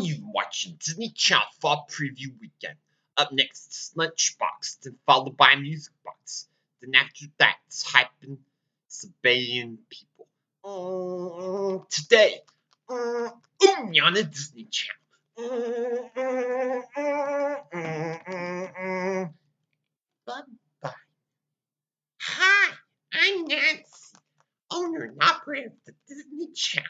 you watching Disney Channel Fall Preview Weekend. Up next is Lunchbox, then followed by Music Box. Then after that, it's Hyping Sabayan People. Today, on the Disney Channel. Bye-bye. Hi, I'm Nancy, owner and operator of the Disney Channel.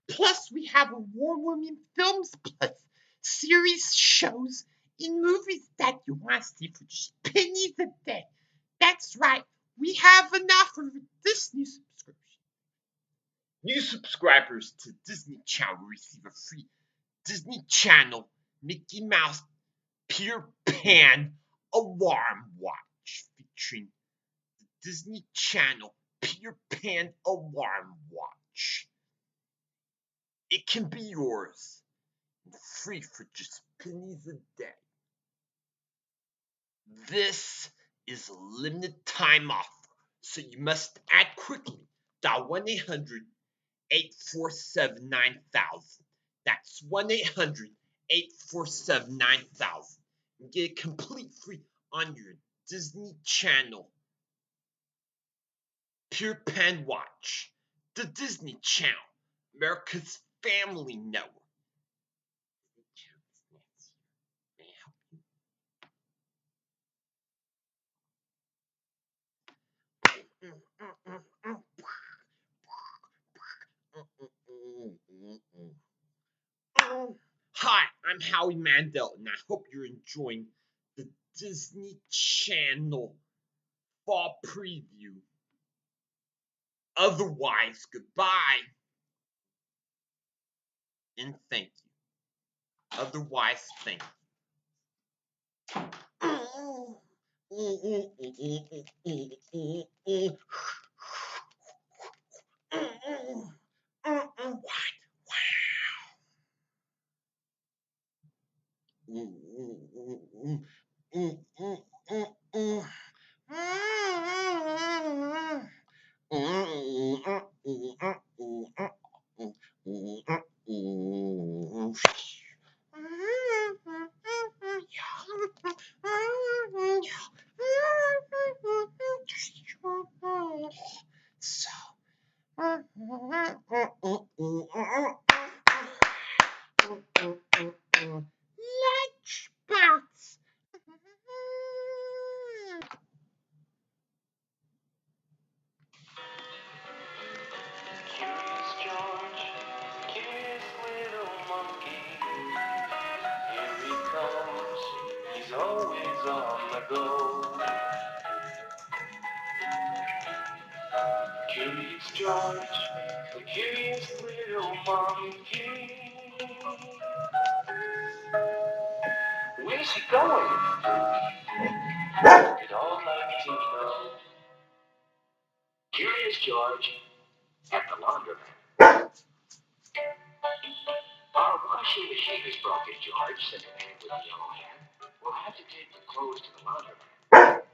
Plus, we have award-winning films, plus series, shows, and movies that you want to see for just pennies a day. That's right, we have an offer with this new subscription. New subscribers to Disney Channel will receive a free Disney Channel Mickey Mouse Peter Pan Alarm Watch featuring the Disney Channel Peter Pan Alarm Watch. It can be yours, and free for just pennies a day. This is a limited time offer, so you must act quickly. Dial 1-800-847-9000. That's 1-800-847-9000. And get it complete free on your Disney Channel Peter Pan Watch. The Disney Channel, America's Family Network. May I help you? Hi, I'm Howie Mandel, and I hope you're enjoying the Disney Channel Fall Preview. Otherwise, goodbye and thank you. Otherwise, thank you. Lunchbox. Curious George, curious little monkey. Here he comes, he's always on the go. Curious George, the curious little monkey. Where's he going? You'd all like to know. Curious George at the laundromat. Our washing machine is broken, George, said the man with the yellow hat. We'll have to take the clothes to the laundromat. At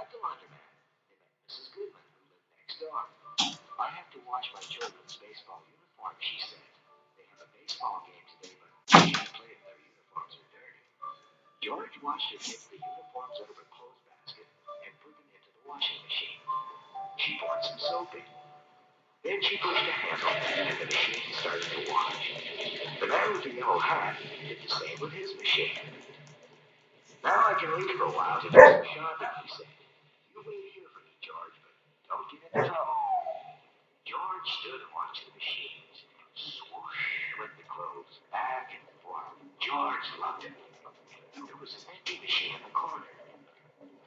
the laundromat, they met Mrs. Goodman, who lived next door. I have to wash my children's baseball uniforms, she said. They have a baseball game today, but they can't play if their uniforms are dirty. George watched her take the uniforms out of her clothes basket and put them into the washing machine. She poured some soap in. Then she pushed a handle, and the machine started to wash. The man with the yellow hat did the same with his machine. Now I can leave for a while to do some shopping, he said. You wait here for me, George, but don't get into trouble. George stood and watched the machines. Swoosh went the clothes back and forth. George loved it. There was an empty machine in the corner.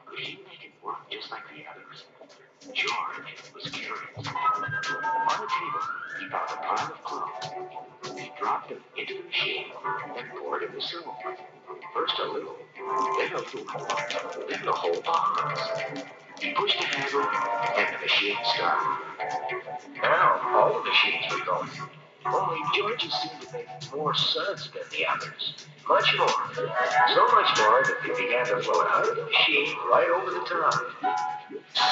Could he make it work just like the others? George was curious. On the table, he found a pile of clothes. He dropped them into the machine and poured in the soap. First a little, then a little, then the whole box. He pushed the handle, and the machine started. Now, all the machines were going. Only George's seemed to make more suds than the others. Much more. So much more that they began to float out of the machine right over the top.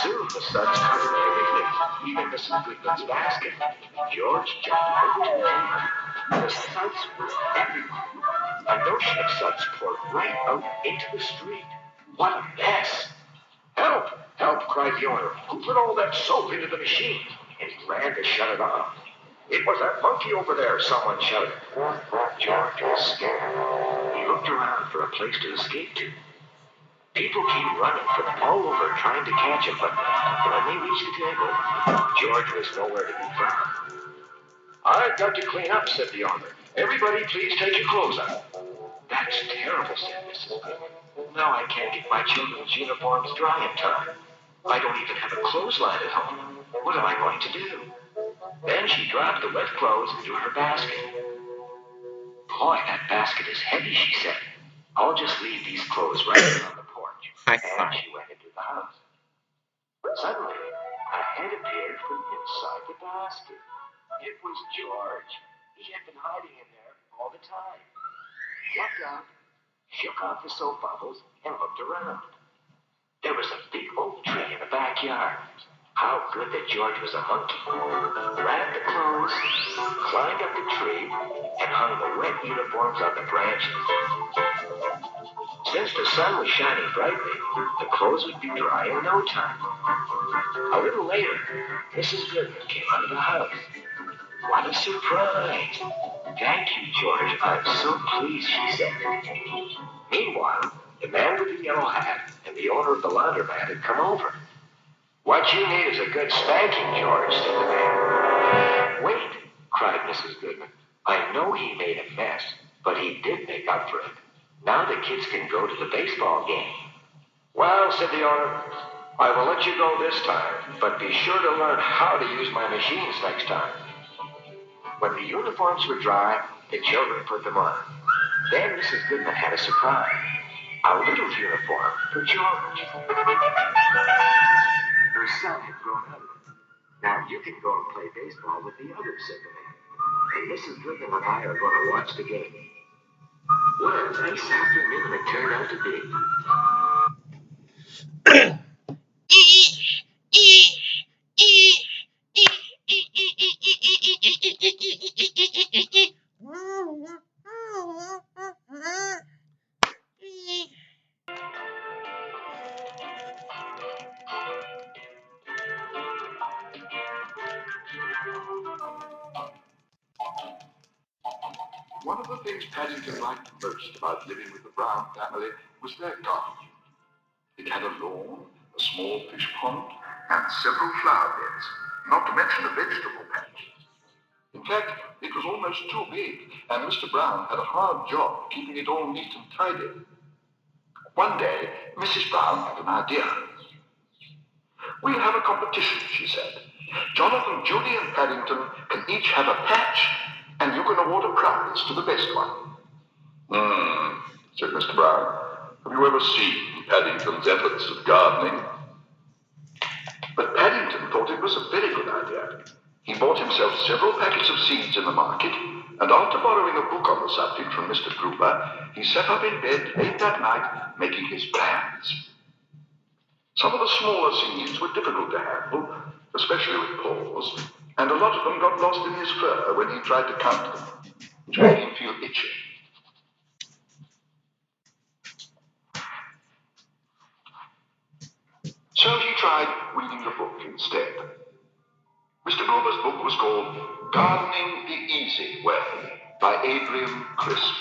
Soon the suds covered everything, even Mrs. Goodman's basket. George jumped over to the table. The suds were everywhere. A notion of suds poured right out into the street. What a mess! Help! Help! Cried the owner. Who put all that soap into the machine? And he ran to shut it off. It was that monkey over there, someone shouted. George was scared. He looked around for a place to escape to. People came running from all over trying to catch him, but when they reached the table, George was nowhere to be found. I've got to clean up, said the owner. Everybody please take your clothes off. That's terrible, said Mrs. Goodman. Now I can't get my children's uniforms dry in time. I don't even have a clothesline at home. What am I going to do? Then she dropped the wet clothes into her basket. Boy, that basket is heavy, she said. I'll just leave these clothes right here on the porch. High And five. she went into the house. But suddenly, a head appeared from inside the basket. It was George. He had been hiding in there all the time. He looked out, shook off the soap bubbles, and looked around. There was a big oak tree in the backyard. How good that George was a monkey. Grabbed the clothes, climbed up the tree, and hung the wet uniforms on the branches. Since the sun was shining brightly, the clothes would be dry in no time. A little later, Mrs. Goodman came out of the house. What a surprise! Thank you, George. I'm so pleased, she said. Meanwhile, the man with the yellow hat and the owner of the laundromat had come over. What you need is a good spanking, George, said the man. Wait, cried Mrs. Goodman. I know he made a mess, but he did make up for it. Now the kids can go to the baseball game. Well, said the owner, I will let you go this time, but be sure to learn how to use my machines next time. When the uniforms were dry, the children put them on. Then Mrs. Goodman had a surprise. A little uniform for George. Her son had grown out of it. Now you can go and play baseball with the others, said the man. And Mrs. Goodman and I are going to watch the game. What a nice afternoon it turned out to be. One of the things Paddington liked most about living with the Brown family was their garden. It had a lawn, a small fish pond, and several flower beds, not to mention a vegetable patch. In fact, it was almost too big, and Mr. Brown had a hard job keeping it all neat and tidy. One day, Mrs. Brown had an idea. We'll have a competition, she said. Jonathan, Judy, and Paddington can each have a patch, and you can award a prize to the best one. Said Mr. Brown. Have you ever seen Paddington's efforts at gardening? But Paddington thought it was a very good idea. He bought himself several packets of seeds in the market, and after borrowing a book on the subject from Mr. Gruber, he sat up in bed late that night making his plans. Some of the smaller seeds were difficult to handle, especially with paws, and a lot of them got lost in his fur when he tried to count them, which made him feel itchy. So he tried reading the book instead. Mr. Gruber's book was called Gardening the Easy Way by Adrian Crisp.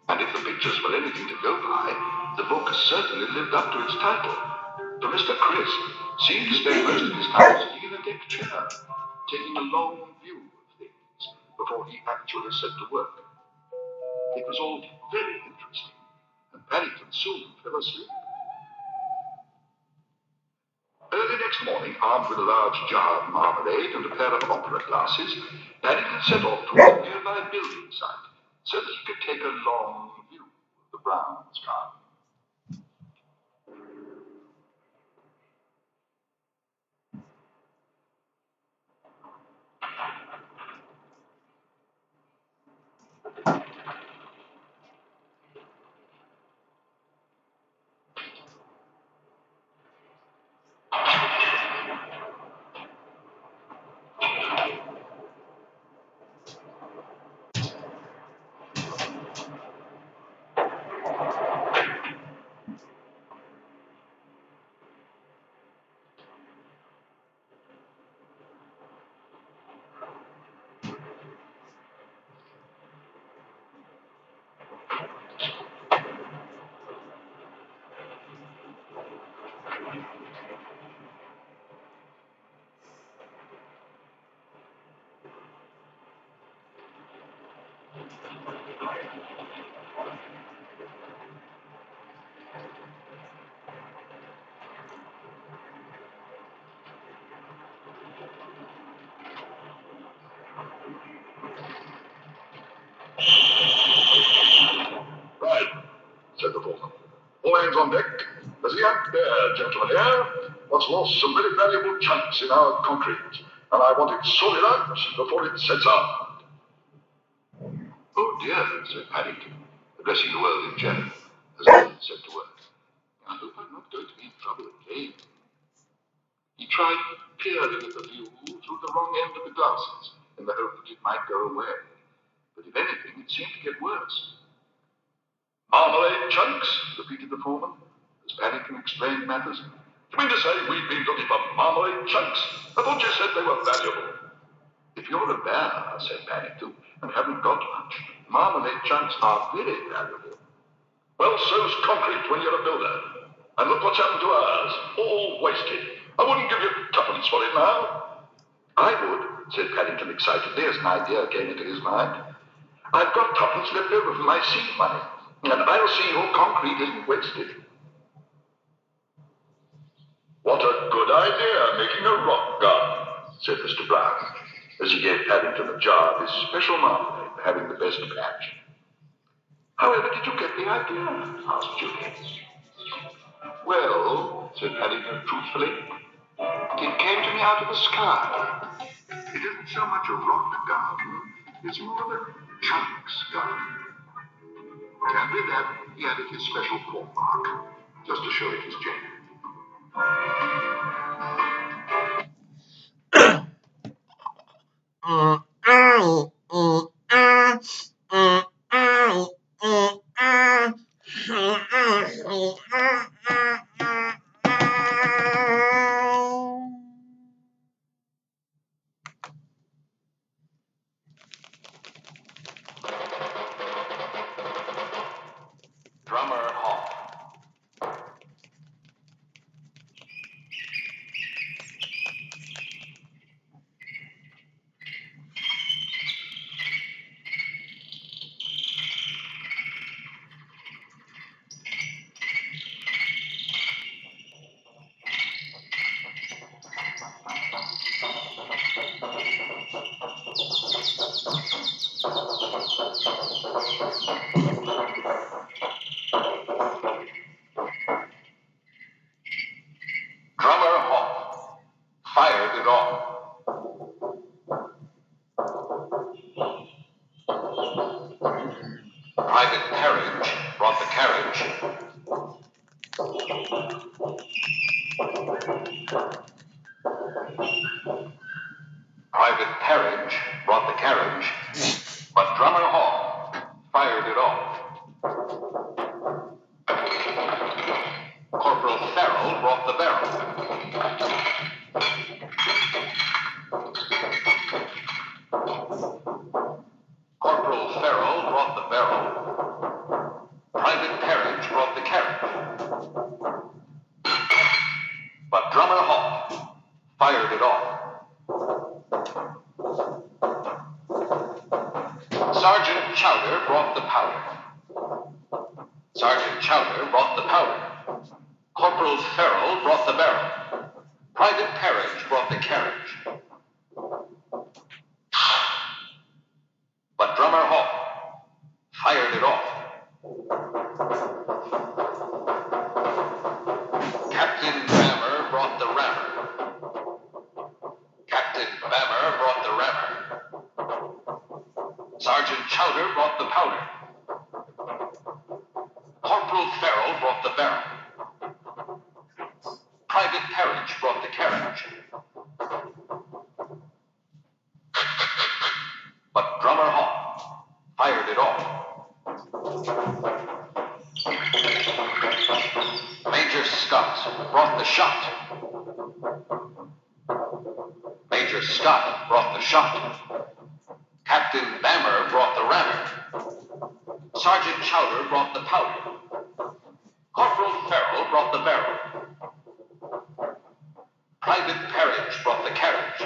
And if the pictures were anything to go by, the book certainly lived up to its title. For Mr. Crisp seemed to spend most of his time sitting in a deck chair, taking a long view of things before he actually set to work. It was all very interesting, and Paddington soon fell asleep. Early next morning, armed with a large jar of marmalade and a pair of opera glasses, Paddington set off toward a nearby building site so that he could take a long view of the Browns' garden. Right, said the foreman. All hands on deck. As the act there, gentlemen here, once lost some very valuable chunks in our concrete, and I want it sorted out before it sets out. Oh dear, said Paddington, addressing the world in general, as he set to work. I hope I'm not going to be in trouble again. He tried peering at the view through the wrong end of the glasses, in the hope that it might go away. But if anything, it seemed to get worse. Marmalade chunks, repeated the foreman, as Paddington explained matters. You mean to say we've been looking for marmalade chunks? I thought you said they were valuable. If you're a bear, said Paddington, and haven't got much, marmalade chunks are very valuable. Well, so's concrete when you're a builder. And look what's happened to ours. All wasted. I wouldn't give you tuppence for it now. I would, said Paddington excitedly as an idea came into his mind. I've got tuppence left over from my seed money, and I'll see your concrete isn't wasted. What a good idea, making a rock garden, said Mr. Brown, as he gave Paddington a jar of his special marmalade for having the best patch. However did you get the idea? Asked Julian. Well, said Paddington truthfully, it came to me out of the sky. It isn't so much a rock garden, it's more of a chunks garden. And with that, he added his special fork mark, just to show it was genuine. Drummer Hall. Drummer Hall. Fired it off. Private carriage brought the carriage. Private carriage brought the carriage, but Drummer Hall fired it off. Corporal Farrell brought the barrel. Corporal Farrell brought the barrel. Private carriage brought the carriage. But Drummer Hall fired it off. Sergeant Chowder brought the powder. Sergeant Chowder brought the powder. Corporal Farrell brought the barrel. Private Carriage brought the carriage. But Drummer Hall fired it off. Captain Bammer brought the rammer. Captain Bammer brought the rammer. Sergeant Chowder brought the powder. Corporal Farrell brought the barrel. Private Carriage brought the carriage. But Drummer Hall fired it off. Major Scott brought the shot. Major Scott brought the shot. Captain Bammer brought the rammer. Sergeant Chowder brought the powder. Corporal Farrell brought the barrel. Private Carriage brought the carriage.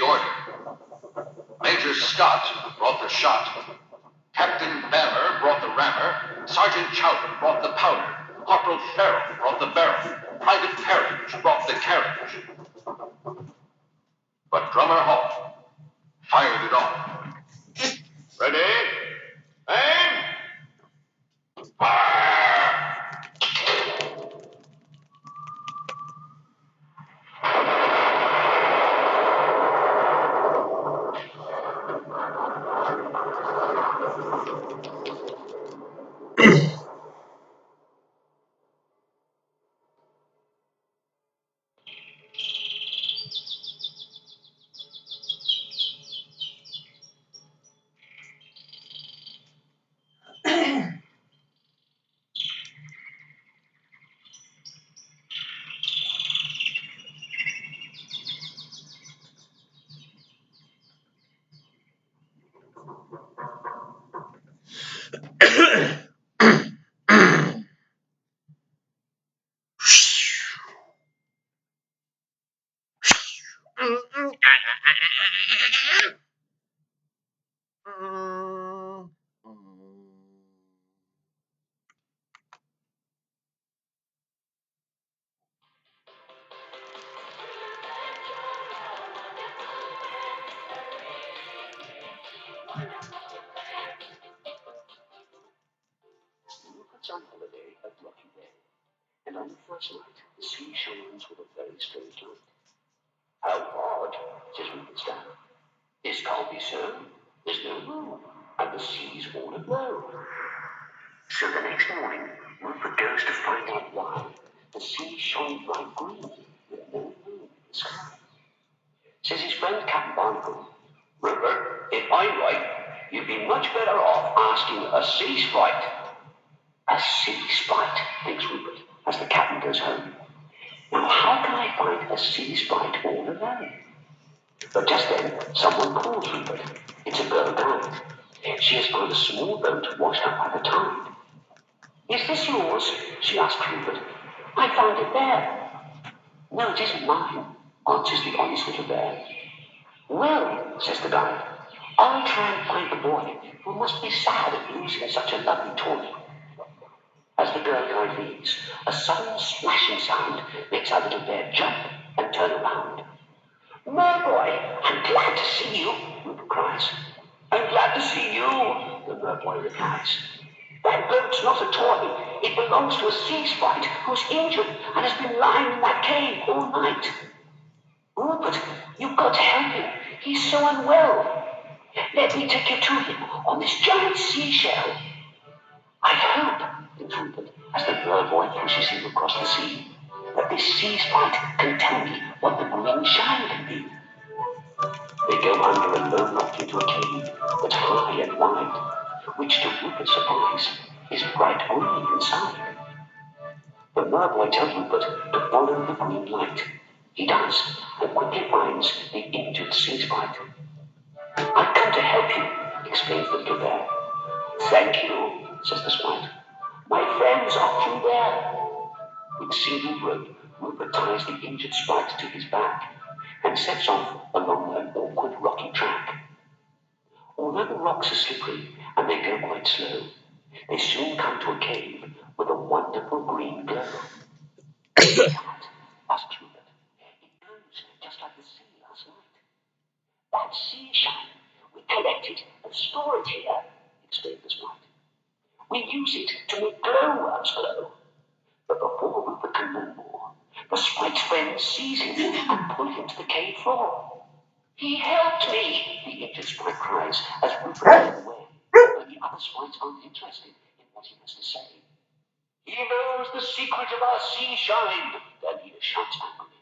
order. Major Scott brought the shot. Captain Bammer brought the rammer. Sergeant Chowder brought the powder. Corporal Farrell brought the barrel. Private Parrish brought the carriage. But Drummer Hall fired it off. Ready? Aim! Fire! Rupert's on holiday at Rocky Bay, and on the first night, the sea shines with a very strange light. How odd, says Rupert's dad. This can't be so. There's no moon, and the sea's all aglow. So the next morning, Rupert goes to find out why the sea shone bright green with no moon in the sky. Says his friend Captain Barnacle, Rupert, if I'm right, you'd be much better off asking a sea sprite. A sea sprite, thinks Rupert, as the captain goes home. Now, how can I find a sea sprite all alone? But just then, someone calls Rupert. It's a girl guide. She has found a small boat washed up by the tide. Is this yours? She asks Rupert. I found it there. No, it isn't mine, answers the honest little bear. Well, says the guide, I'll try and find the boy who must be sad at losing such a lovely toy. As the girl guide leaves, a sudden splashing sound makes our little bear jump and turn around. Merboy, I'm glad to see you, Rupert cries. I'm glad to see you, the merboy replies. That boat's not a toy. It belongs to a sea sprite who's injured and has been lying in that cave all night. Rupert, you've got to help him. He's so unwell. Let me take you to him on this giant seashell. I hope, thinks Rupert, as the merboy pushes him across the sea, that this sea sprite can tell me what the green shine can be. They go under a low rock into a cave that's high and wide, which to Rupert's surprise is bright green inside. The merboy tells Rupert to follow the green light. He does, and quickly finds the injured sea sprite. I've come to help you, explains the little bear. Thank you, says the sprite. My friends are through there. With single rope, Rupert ties the injured sprite to his back and sets off along an awkward rocky track. Although the rocks are slippery and they go quite slow, they soon come to a cave with a wonderful green glow. What's that? Asks Rupert. It glows just like the sea last night. That sea shine, we collect it and store it here, explained the sprite. We use it to make glowworms glow. But before Rupert can know more, the sprite's friends seize him and pull him to the cave floor. He helped me, the injured sprite cries as Rupert turns away, but the other sprites aren't interested in what he has to say. He knows the secret of our sea shine, their leader shouts angrily.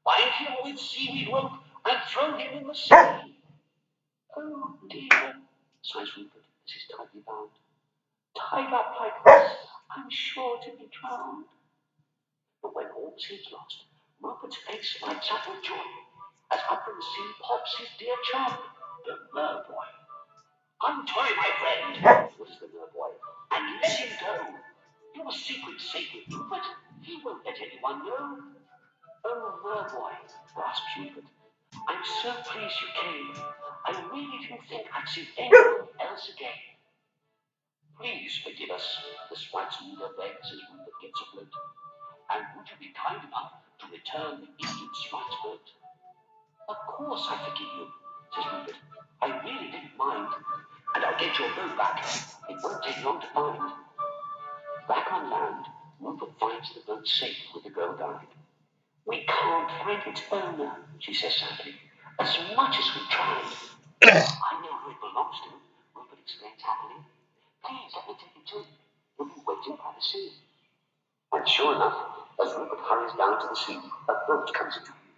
Bind him with seaweed rope and throw him in the sea. Oh dear, sighs Rupert as he's tightly bound. Tied up like this, I'm sure to be drowned. But when all seems lost, Rupert's face lights up with joy as up from the sea pops his dear chum, the merboy. Untie my friend, whispers the merboy, and let him go. Your secret's safe with Rupert. He won't let anyone know. Oh, merboy, gasps Rupert. I'm so pleased you came. I really didn't think I'd see anyone else again. Please forgive us. The Schweizmuller begs as Rupert gets afloat. And would you be kind enough to return the injured Schweizboat? Of course I forgive you, says Rupert. I really didn't mind. And I'll get your boat back. It won't take long to find. Back on land, Rupert finds the boat safe with the girl guide. We can't find its owner, she says sadly, as much as we tried. I know who it belongs to, Rupert explains happily. Please let me take it to him. He'll be waiting by the sea. And sure enough, as Rupert hurries down to the sea, a boat comes into view.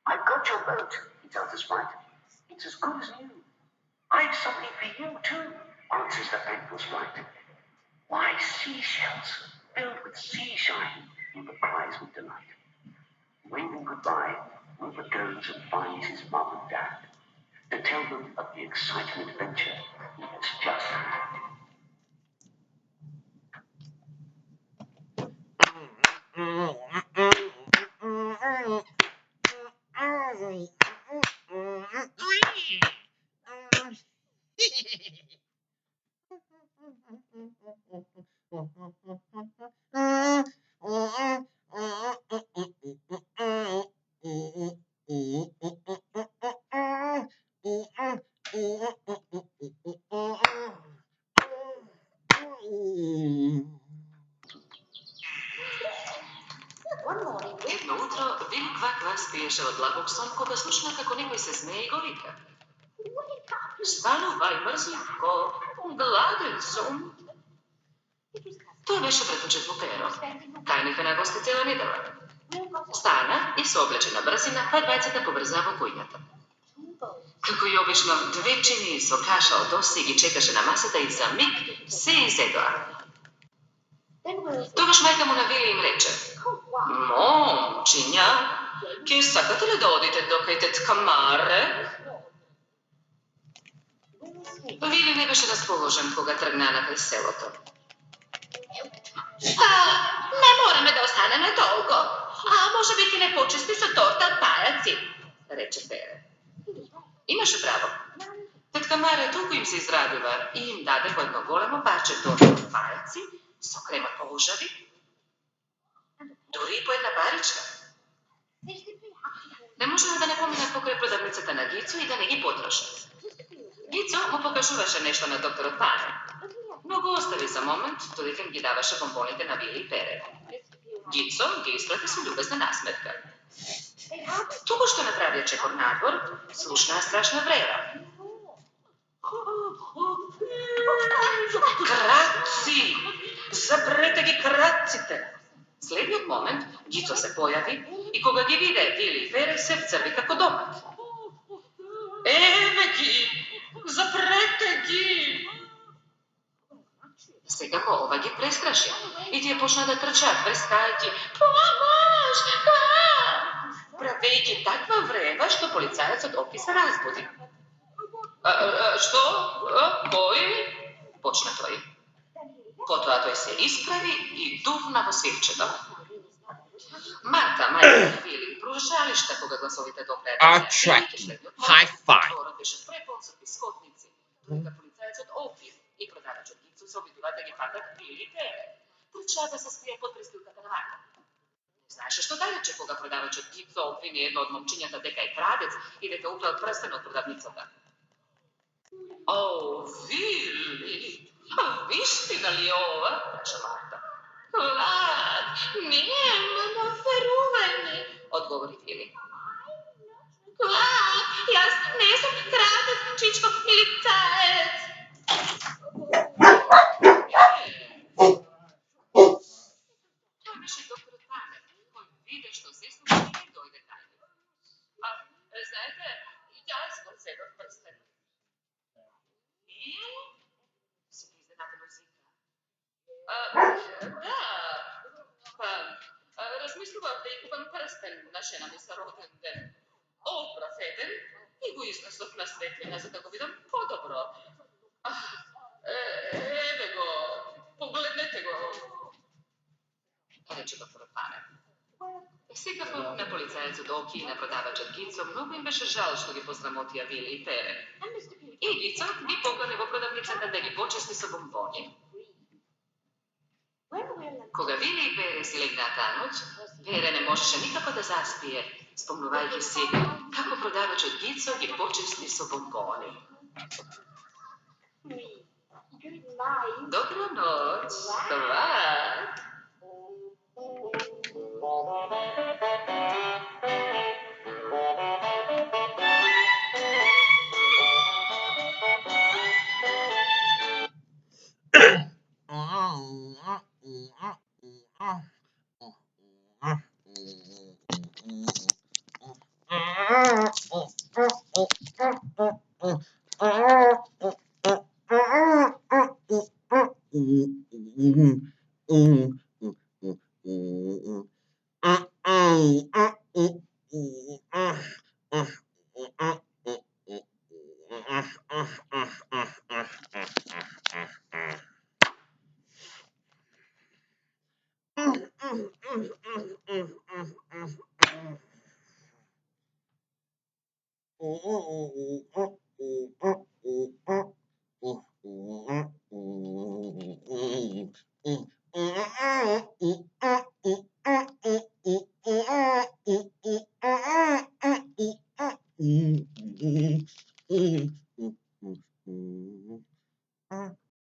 I've got your boat, he tells the sprite. It's as good as new. I've something for you too, answers the thankful sprite. Why, seashells filled with sea shine, Rupert cries with delight. Waving goodbye, Rupert goes and finds his mum and dad to tell them of the exciting adventure he has just had. Едно утро Вили Квак-Квак спиеше од длабок сон кога слушна како некој се смее и го вика. Станувај мрзливко, гладен сум. Тоа беше братучет му Перо. Кајнефе на гости цела недела. Стана и се облече на брзина, па двајцата побрза во кујната. Како и обично, две чини со каша од овсе ги чекаше на масата и за миг се изедоа. Тогаш мајка му на Вили им рече: Момчиња, ке сакате ли да одите до кај тетка Маре? Вили не беше расположен кога тргнаа кај селото. Не мораме да останеме толку. Може би ти не почести со торта од пајаци, рече Пере. Имаше право. Тетка Маре толку им се израдува и им даде по едно големо парче торта од пајаци со крема полжави, дури и по една паричка. Не можеха да не поминат покрај продавницата на Гицо и да не ги потрошат. Гицо му покажуваше нешто на докторот Пане, но го остави за момент, додека им ги даваше бомбоните на Вили и Пере. Гицо ги испрати со љубезна насмевка. Туку што направија чекор надвор, слушнаа страшна врера. Краци! Запрете ги краците! Следниот момент Гицо се појави и кога ги виде Вили и Пере се вцрви како домат. Еве ги! Запрете ги! Секако ова ги престраши и тие почна да трчаат врескајќи: Помош! Правејќи таква врева што полицајецот Опи се разбуди. Што? Кој? Почна тој. Потоа тој се исправи и дувна во свирчето. Марта, мајка на Вили, пружалишта кога гласовите допреа. High five. Дворот беше препон со пискотници, додека полицајецот Опи и продавачот Гицо се обидуваат да ги фатат Вили и Пере. Трчаа да се скрие под пристилката на Марта. Не знаеше што да рече кога продавачот Гицо обвини едно од момчињата дека е крадец и дека украл прстен од продавницата. О, Вили, вистина ли ова? Праша Марта. Нема верување, одговори Вили. Јас не сум крадец, чичко или цаец. Тоа беше докторот Пане, кој виде што се случи и дојде кај него. Знаете, јас го зедов прстен. И? Се изненадено извика. Да, размислував да ја купам прстен на жена ми за роден ден. Олтрафетен и го изнесов на светлина за да го видам подобро. Еве го, погледнете го, рече докторот Пане. Секако на полицајецот Оки и на продавачот Гицо многу им беше жал што ги посрамотија Вили и Пере. И Гицо ги покани во продавницата да ги почести со бомбони. Кога Вили и Пере си легнаа таа ноќ, Пере не можеше никако да заспие, спомнувајќи си како продавачот Гицо ги почести со бомбони. Добра ноќ, Твак!